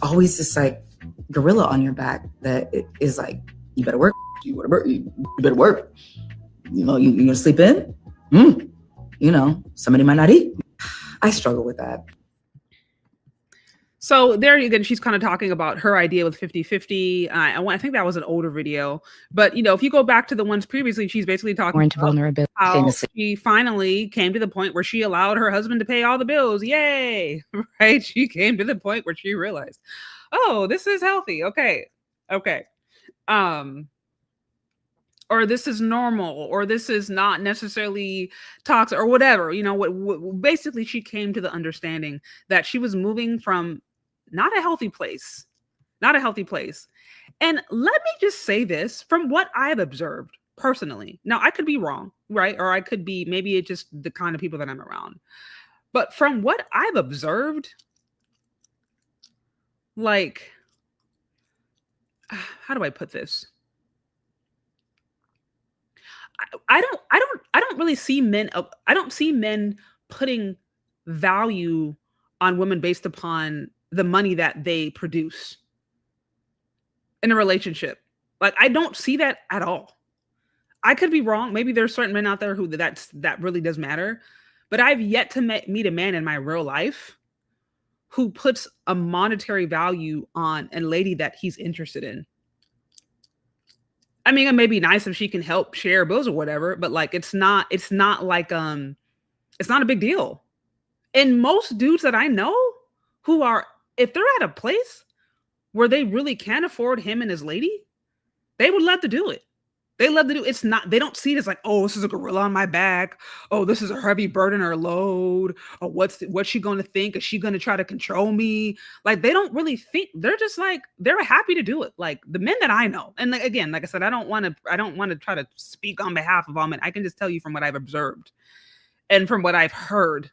always this like gorilla on your back that is like, you better work, you better work. You gonna sleep in? Somebody might not eat. I struggle with that. So there again, she's kind of talking about her idea with 50-50. I think that was an older video, but if you go back to the ones previously, she's basically talking More into about vulnerability. how she finally came to the point where she allowed her husband to pay all the bills. Yay! Right? She came to the point where she realized, oh, this is healthy. Okay. Or this is normal, or this is not necessarily toxic, or whatever. Basically, she came to the understanding that she was moving from not a healthy place. And let me just say this from what I've observed personally. Now, I could be wrong, right? Or I could be, maybe it's just the kind of people that I'm around. But from what I've observed, like, how do I put this? I don't really see men. I don't see men putting value on women based upon the money that they produce in a relationship. Like, I don't see that at all. I could be wrong. Maybe there's certain men out there who that really does matter, but I've yet to meet a man in my real life who puts a monetary value on a lady that he's interested in. I mean, it may be nice if she can help share bills or whatever, but like, it's not like, it's not a big deal. And most dudes that I know who are, if they're at a place where they really can't afford him and his lady, they would love to do it. They love to do it's not, they don't see it as like, oh, this is a gorilla on my back. Oh, this is a heavy burden or load. Or what's she going to think? Is she going to try to control me? Like, they don't really think, they're just like, they're happy to do it. Like the men that I know. And again, like I said, I don't want to try to speak on behalf of all men. I can just tell you from what I've observed and from what I've heard.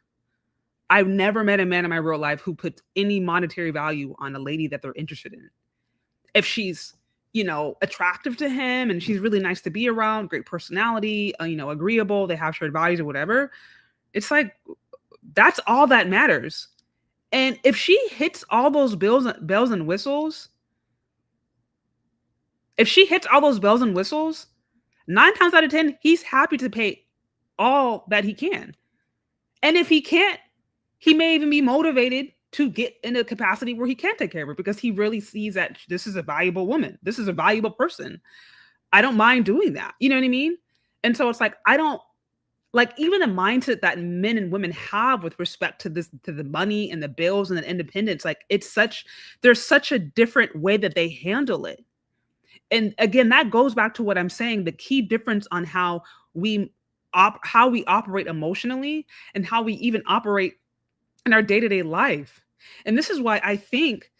I've never met a man in my real life who puts any monetary value on a lady that they're interested in. If she's, attractive to him and she's really nice to be around, great personality, agreeable, they have shared values or whatever. It's like, that's all that matters. And if she hits all those bells and whistles, 9 times out of 10, he's happy to pay all that he can. And if he can't, he may even be motivated to get in a capacity where he can take care of her because he really sees that this is a valuable woman. This is a valuable person. I don't mind doing that. You know what I mean? And so it's like, I don't like even the mindset that men and women have with respect to this, to the money and the bills and the independence. Like there's such a different way that they handle it. And again, that goes back to what I'm saying, the key difference on how we operate emotionally and how we even operate in our day-to-day life. And this is why I think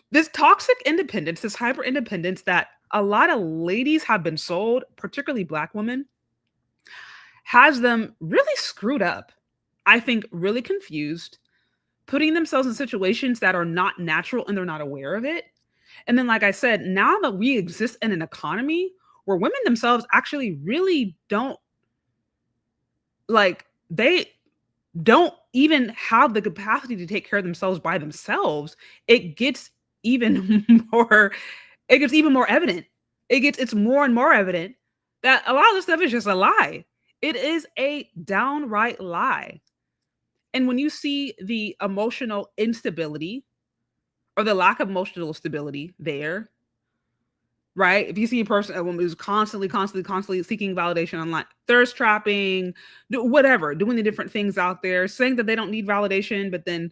this toxic independence, this hyper independence that a lot of ladies have been sold, particularly Black women, has them really screwed up. I think really confused, putting themselves in situations that are not natural and they're not aware of it. And then, like I said, now that we exist in an economy where women themselves actually really don't, like, they don't even have the capacity to take care of themselves by themselves, it gets even more evident. It's more and more evident that a lot of this stuff is just a lie. It is a downright lie. And when you see the emotional instability or the lack of emotional stability there, right? If you see a woman who's constantly seeking validation online, thirst trapping, whatever, doing the different things out there, saying that they don't need validation, but then,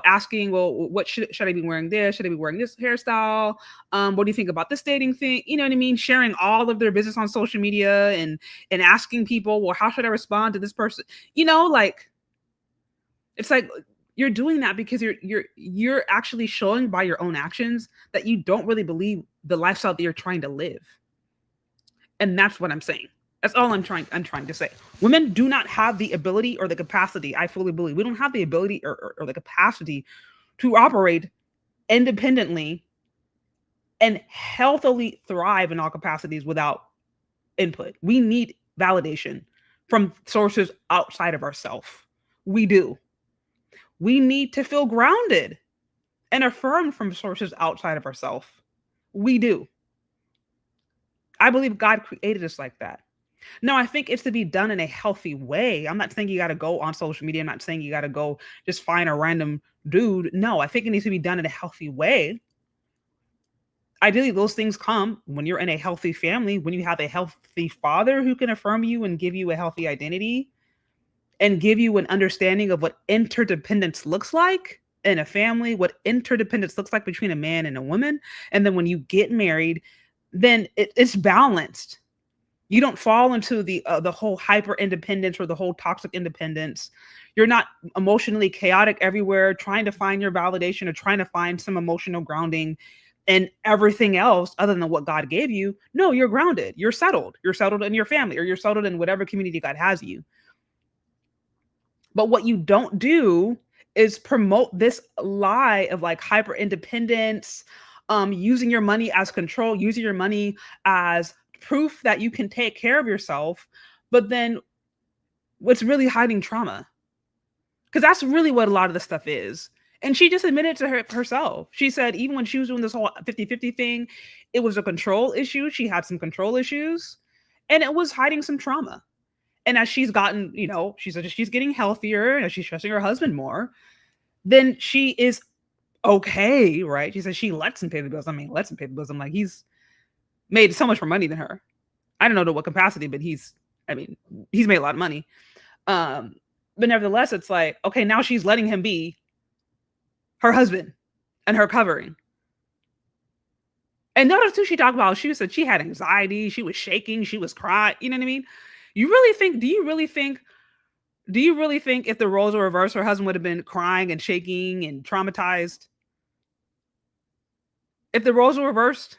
asking, well, what should I be wearing this? Should I be wearing this hairstyle? What do you think about this dating thing? You know what I mean? Sharing all of their business on social media and asking people, well, how should I respond to this person? Like, it's like you're doing that because you're actually showing by your own actions that you don't really believe the lifestyle that you're trying to live. And that's what I'm saying. That's all I'm trying to say. Women do not have the ability or the capacity. I fully believe we don't have the ability or the capacity to operate independently and healthily thrive in all capacities without input. We need validation from sources outside of ourselves. We do. We need to feel grounded and affirmed from sources outside of ourselves. We do. I believe God created us like that. No, I think it's to be done in a healthy way. I'm not saying you got to go on social media. I'm not saying you got to go just find a random dude. No, I think it needs to be done in a healthy way. Ideally, those things come when you're in a healthy family, when you have a healthy father who can affirm you and give you a healthy identity and give you an understanding of what interdependence looks like in a family, what interdependence looks like between a man and a woman. And then when you get married, then it's balanced. You don't fall into the whole hyper independence or the whole toxic independence. You're not emotionally chaotic everywhere, trying to find your validation or trying to find some emotional grounding and everything else other than what God gave you. No, you're grounded. You're settled. You're settled in your family, or you're settled in whatever community God has you. But what you don't do is promote this lie of like hyper independence, using your money as control, using your money as proof that you can take care of yourself, but then what's really hiding trauma? Because that's really what a lot of this stuff is. And she just admitted to herself. She said even when she was doing this whole 50-50 thing, it was a control issue. She had some control issues and it was hiding some trauma. And as she's gotten, she said she's getting healthier and as she's trusting her husband more, then she is okay, right? She said she lets him pay the bills. I'm like, he's made so much more money than her. I don't know to what capacity, but he's made a lot of money. But nevertheless, it's like, okay, now she's letting him be her husband and her covering. And notice too, she talked about, she said she had anxiety, she was shaking, she was crying. You know what I mean? Do you really think if the roles were reversed, her husband would have been crying and shaking and traumatized? If the roles were reversed,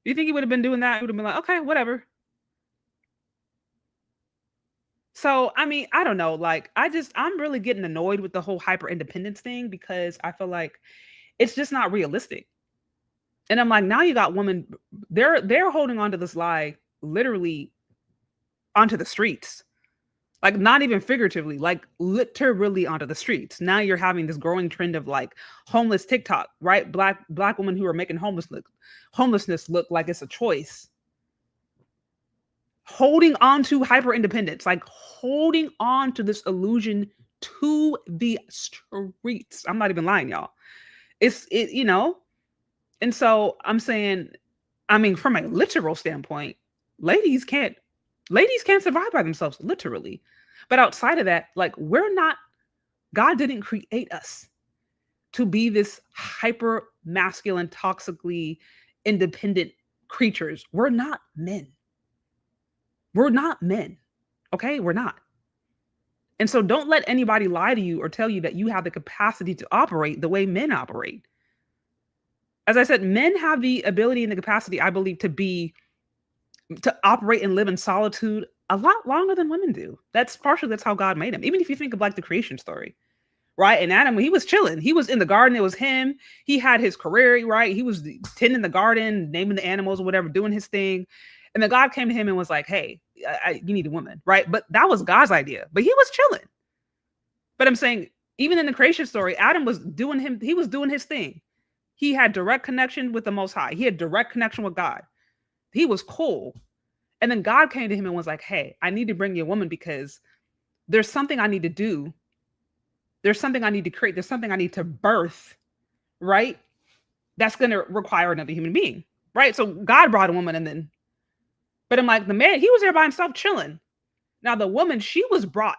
do you think he would have been doing that? He would have been like, okay, whatever. So, I don't know. Like, I'm really getting annoyed with the whole hyper independence thing because I feel like it's just not realistic. And I'm like, now you got women, they're holding on to this lie literally onto the streets. Like not even figuratively, like literally onto the streets. Now you're having this growing trend of like homeless TikTok, right? Black women who are making homelessness look like it's a choice. Holding on to hyper independence, like holding on to this illusion to the streets. I'm not even lying, y'all. And so I'm saying, from a literal standpoint, ladies can't survive by themselves, literally. But outside of that, like God didn't create us to be this hyper masculine, toxically independent creatures. We're not men. We're not men. Okay? We're not. And so don't let anybody lie to you or tell you that you have the capacity to operate the way men operate. As I said, men have the ability and the capacity, I believe, to operate and live in solitude a lot longer than women do. That's how God made him. Even if you think of like the creation story, right? And Adam, he was chilling. He was in the garden. It was him. He had his career, right? He was tending the garden, naming the animals or whatever, doing his thing. And then God came to him and was like, hey, you need a woman, right? But that was God's idea. But he was chilling. But I'm saying, even in the creation story, Adam was doing his thing. He had direct connection with the Most High. He had direct connection with God. He was cool. And then God came to him and was like, hey, I need to bring you a woman because there's something I need to do. There's something I need to create. There's something I need to birth, right? That's going to require another human being, right? So God brought a woman but I'm like, the man, he was there by himself chilling. Now the woman, when she was brought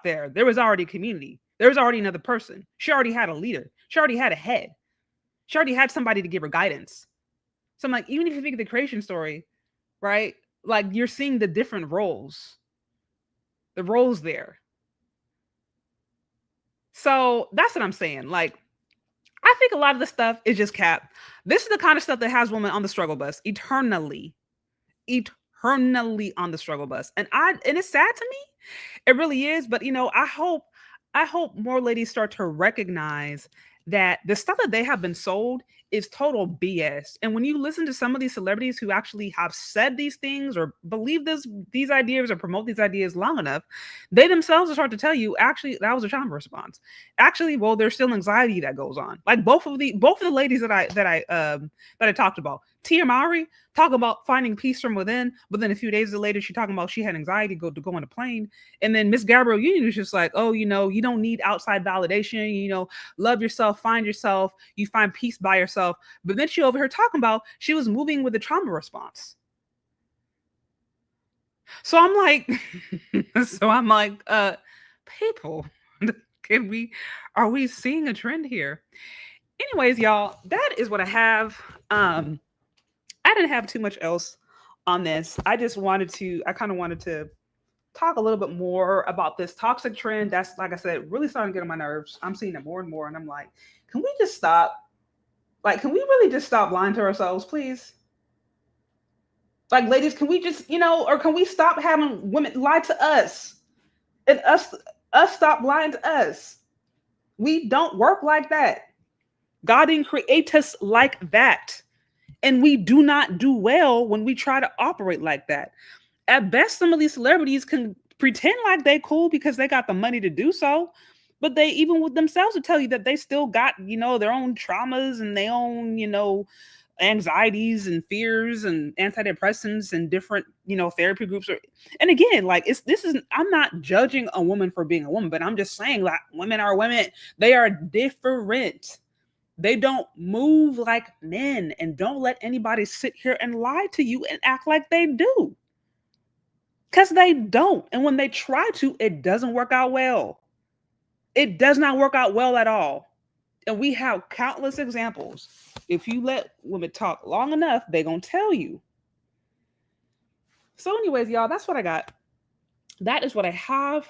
there was already community. There's already another person. She already had a leader. She already had a head. She already had somebody to give her guidance. So I'm like, even if you think of the creation story, right? Like you're seeing the different roles, the roles there. So that's what I'm saying. Like, I think a lot of the stuff is just cap. This is the kind of stuff that has women on the struggle bus eternally on the struggle bus. And it's sad to me. It really is. But I hope more ladies start to recognize that the stuff that they have been sold is total BS. And when you listen to some of these celebrities who actually have said these things or believe these ideas or promote these ideas long enough, they themselves will start to tell you, actually, that was a trauma response. Actually, well, there's still anxiety that goes on. Like both of the ladies that I talked about, Tia Mowry talk about finding peace from within, but then a few days later, she talking about she had anxiety to go on a plane. And then Miss Gabrielle Union was just like, oh, you don't need outside validation, love yourself, find yourself, you find peace by yourself. But then she over here talking about she was moving with a trauma response. So I'm like, people, are we seeing a trend here? Anyways, y'all, that is what I have. I didn't have too much else on this. I kind of wanted to talk a little bit more about this toxic trend that's, like I said, really starting to get on my nerves. I'm seeing it more and more, and I'm like, can we just stop? Like, can we really just stop lying to ourselves, please? Like, ladies, can we just, or can we stop having women lie to us? And us stop lying to us. We don't work like that. God didn't create us like that. And we do not do well when we try to operate like that. At best, some of these celebrities can pretend like they cool because they got the money to do so. But they, even with themselves, will tell you that they still got, their own traumas and their own, anxieties and fears and antidepressants and different, therapy groups. And again, like I'm not judging a woman for being a woman, but I'm just saying like women are women. They are different. They don't move like men, and don't let anybody sit here and lie to you and act like they do. Because they don't. And when they try to, it doesn't work out well. It does not work out well at all. And we have countless examples. If you let women talk long enough, they're going to tell you. So anyways, y'all, that's what I got. That is what I have.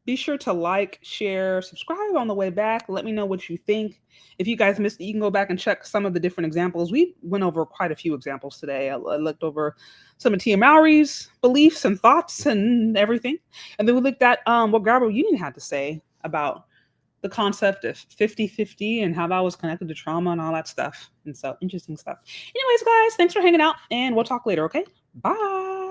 Be sure to like, share, subscribe on the way back. Let me know what you think. If you guys missed it, you can go back and check some of the different examples. We went over quite a few examples today. I looked over some of Tia Mowry's beliefs and thoughts and everything. And then we looked at what Gabrielle Union had to say about the concept of 50-50 and how that was connected to trauma and all that stuff. And so interesting stuff. Anyways, guys, thanks for hanging out, and we'll talk later, okay? Bye.